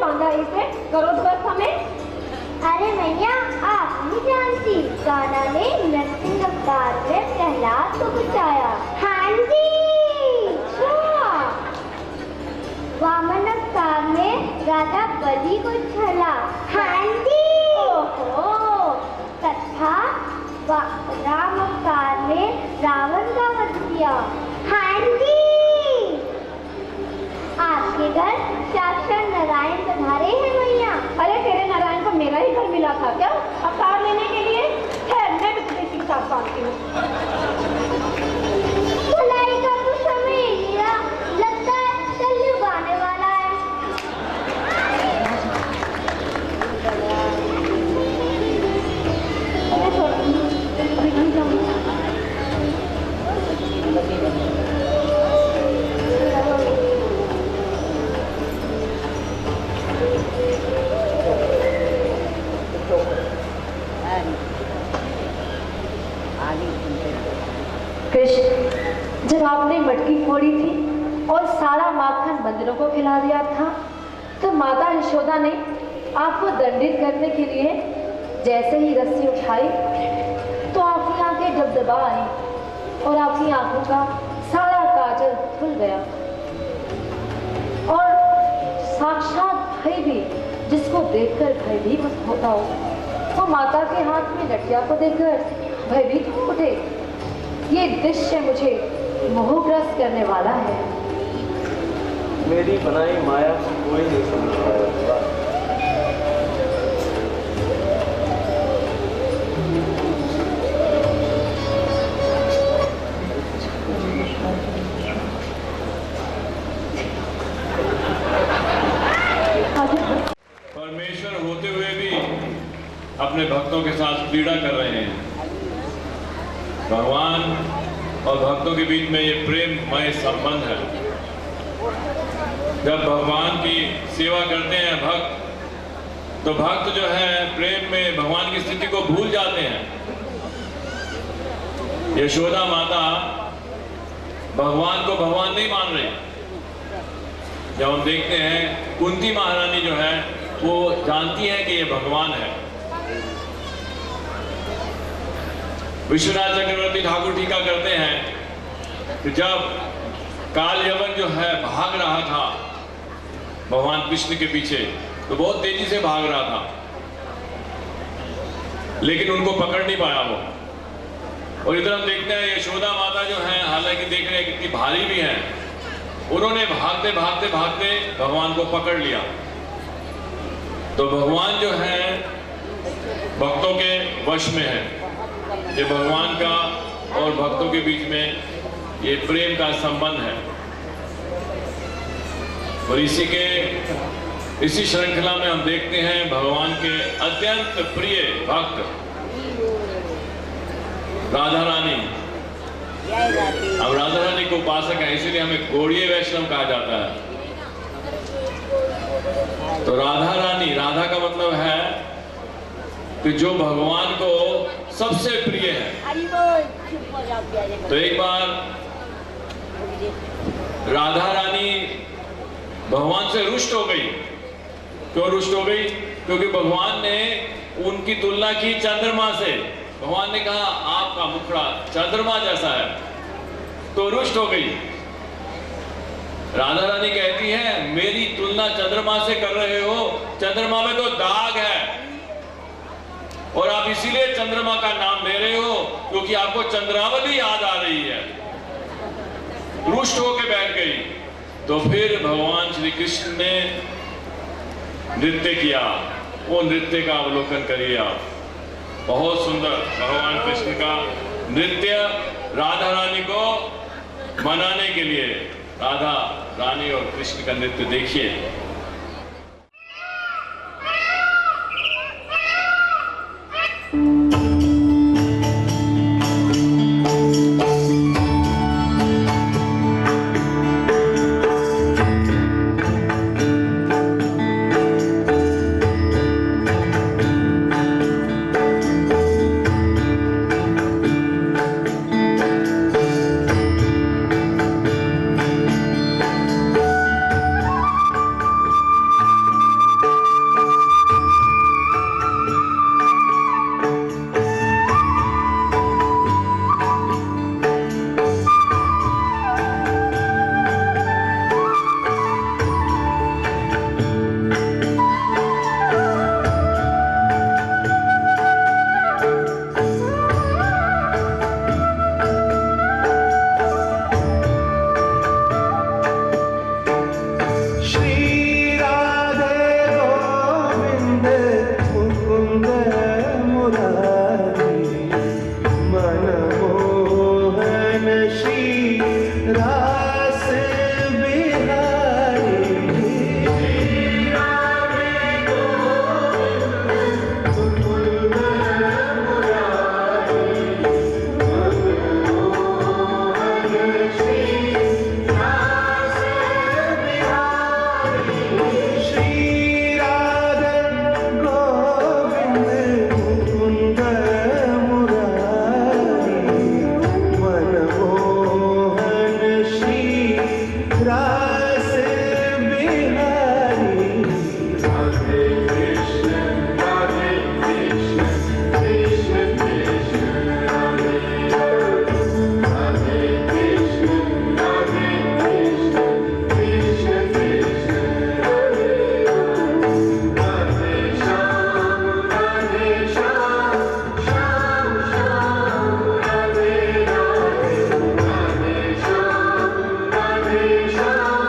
बांधा इसे, करो ध्वस्त हमें। अरे मैया आप नहीं जानती, गाना ने नरसिंह अवतार में प्रहलाद को बचाया। हाँ जी। वामन अवतार में राजा बलि को छला। हाँ जी। ओहो। तथा राम अवतार में रावण का वध किया। हाँ जी। आपके घर साक्षात नारायण पधारे हैं मैया। अरे तेरे नारायण को मेरा ही घर मिला था क्या अवतार लेने के लिए? खैर मैं भी तुझे ठीक साथ बांधती हूँ। भलाई का तो समय ही रहा, लगता है कलयुग आने वाला है। कृष्ण, जब आपने मटकी फोड़ी थी और सारा माखन बंदरों को खिला दिया था, तो माता यशोदा ने आपको दंडित करने के लिए जैसे ही रस्सी उठाई तो आपकी आंखें डबडबा आई और आपकी आंखों का सारा काजल खुल गया और साक्षात भय भी, जिसको देखकर भयभीत होता हो, वो माता के हाथ में लठिया को देखकर भयभीत हो उठे। ये दृश्य मुझे मोहग्रस्त करने वाला है। मेरी बनाई माया को कोई नहीं समझ पाया। परमेश्वर होते हुए भी अपने भक्तों के साथ पीड़ा कर रहे हैं। भगवान और भक्तों के बीच में ये प्रेममय संबंध है। जब भगवान की सेवा करते हैं भक्त, तो भक्त जो है प्रेम में भगवान की स्थिति को भूल जाते हैं। यशोदा माता भगवान को भगवान नहीं मान रही। जब हम देखते हैं कुंती महारानी जो है वो जानती है कि ये भगवान है। विश्वनाथ चक्रवर्ती ठाकुर टीका करते हैं कि जब काल यवन जो है भाग रहा था भगवान कृष्ण के पीछे, तो बहुत तेजी से भाग रहा था, लेकिन उनको पकड़ नहीं पाया वो। और इधर हम देखते हैं यशोदा माता जो है, हालांकि देख रहे हैं कितनी भारी भी है, उन्होंने भागते भागते भागते भगवान को पकड़ लिया। तो भगवान जो है भक्तों के वश में है। ये भगवान का और भक्तों के बीच में ये प्रेम का संबंध है। और इसी श्रृंखला में हम देखते हैं भगवान के अत्यंत प्रिय भक्त राधा रानी। अब राधा रानी को उपासक है, इसीलिए हमें गौड़ीय वैष्णव कहा जाता है। तो राधा रानी, राधा का मतलब है कि जो भगवान को सबसे प्रिय है। तो एक बार राधा रानी भगवान से रुष्ट हो गई। क्यों रुष्ट हो गई? क्योंकि भगवान ने उनकी तुलना की चंद्रमा से। भगवान ने कहा आपका मुखड़ा चंद्रमा जैसा है, तो रुष्ट हो गई। राधा रानी कहती है मेरी तुलना चंद्रमा से कर रहे हो, चंद्रमा में तो दाग है और आप इसीलिए चंद्रमा का नाम ले रहे हो क्योंकि आपको चंद्रावली याद आ रही है। रुष्ट होकर बैठ गई। तो फिर भगवान श्री कृष्ण ने नृत्य किया। वो नृत्य का अवलोकन करिए आप, बहुत सुंदर भगवान कृष्ण का नृत्य राधा रानी को मनाने के लिए। राधा रानी और कृष्ण का नृत्य देखिए। रास बिहारी। राधे कृष्ण कृष्ण कृष्ण राधे राधे, राधे कृष्ण कृष्ण कृष्ण राधे राधे, राधे श्याम श्याम श्याम राधे राधे, राधे श्याम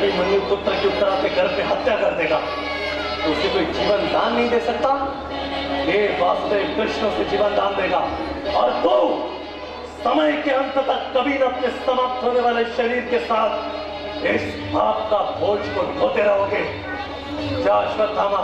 अभिमन्यु पुत्र की उत्तरा के घर पे हत्या कर देगा तो उसे कोई जीवन दान नहीं दे सकता। ये वासुदेव कृष्ण से जीवन दान देगा और तू समय के अंत तक कभी न अपने समाप्त होने वाले शरीर के साथ इस पाप का बोझ को ढोते रहोगे। जा अश्वत्थामा,